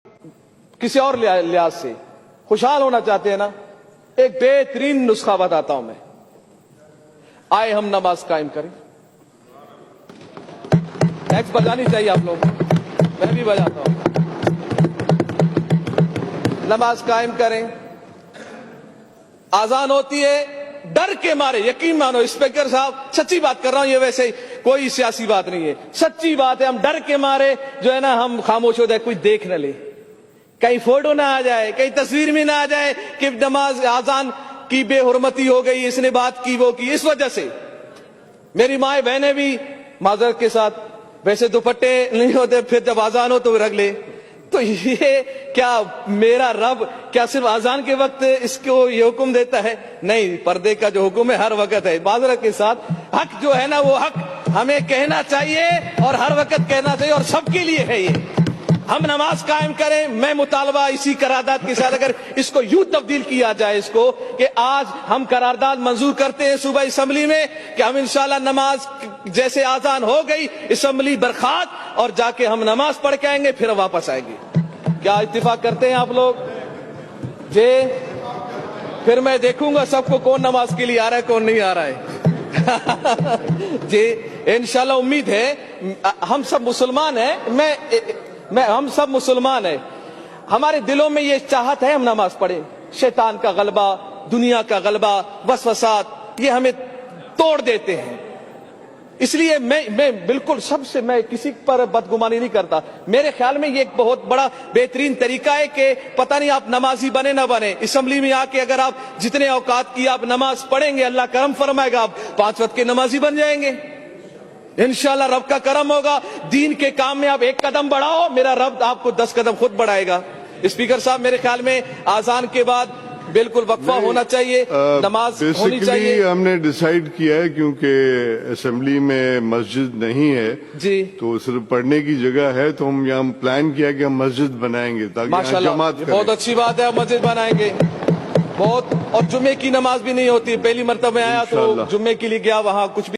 किसी और लिहाज से खुशहाल होना चाहते हैं ना, एक बेहतरीन नुस्खा बताता हूं मैं। आए हम नमाज कायम करें। टैक्स बजानी चाहिए आप लोग, मैं भी बजाता हूं। नमाज कायम करें। आजान होती है, डर के मारे, यकीन मानो स्पीकर साहब सच्ची बात कर रहा हूं, ये वैसे कोई सियासी बात नहीं है, सच्ची बात है। हम डर के मारे जो है ना, हम खामोश हो जाए, कोई देख न ले, कहीं फोटो ना आ जाए, कहीं तस्वीर में ना आ जाए कि नमाज आजान की बेहुरमती हो गई, इसने बात की वो की। इस वजह से मेरी माए बहनें भी माजरत के साथ, वैसे दुपट्टे नहीं होते, फिर जब आजान हो तो रख ले। तो ये क्या मेरा रब क्या सिर्फ आजान के वक्त इसको ये हुक्म देता है? नहीं, पर्दे का जो हुक्म है हर वक्त है। माजरत के साथ हक जो है ना, वो हक हमें कहना चाहिए और हर वक्त कहना चाहिए, और सबके लिए है ये। हम नमाज कायम करें। मैं मुतालबा इसी करारदाद के साथ, अगर इसको यूं तब्दील किया जाए इसको कि आज हम करारदाद मंजूर करते हैं सुबह असेंबली में कि हम इंशाल्लाह नमाज जैसे आजान हो गई असेंबली बर्खास्त और जाके हम नमाज पढ़ के आएंगे, फिर वापस आएंगे। क्या इत्तेफाक करते हैं आप लोग? जे फिर मैं देखूंगा सबको कौन नमाज के लिए आ रहा है, कौन नहीं आ रहा है। जी इंशाल्लाह उम्मीद है। हम सब मुसलमान हैं, हम सब मुसलमान हैं। हमारे दिलों में ये चाहत है हम नमाज पढ़ें। शैतान का गलबा, दुनिया का गलबा, वसवसात, ये हमें तोड़ देते हैं। इसलिए मैं बिल्कुल सबसे, मैं किसी पर बदगुमानी नहीं करता। मेरे ख्याल में ये एक बहुत बड़ा बेहतरीन तरीका है कि पता नहीं आप नमाजी बने ना बने, असेंबली में आके अगर आप जितने औकात की आप नमाज पढ़ेंगे, अल्लाह करम फरमाएगा, आप 5 वक्त के नमाजी बन जाएंगे इंशाल्लाह। रब का करम होगा। दीन के काम में आप 1 कदम बढ़ाओ, मेरा रब आपको 10 कदम खुद बढ़ाएगा। स्पीकर साहब, मेरे ख्याल में आजान के बाद बिल्कुल वक्फा होना चाहिए, नमाज होनी चाहिए। हमने डिसाइड किया है क्योंकि असेंबली में मस्जिद नहीं है जी, तो सिर्फ पढ़ने की जगह है, तो हम यहाँ प्लान किया कि हम मस्जिद बनाएंगे ताकि माशाल्लाह जमात करें। बहुत अच्छी बात है, मस्जिद बनाएंगे बहुत। और जुम्मे की नमाज भी नहीं होती, पहली मरतबा आया तो जुम्मे के लिए गया, वहां कुछ भी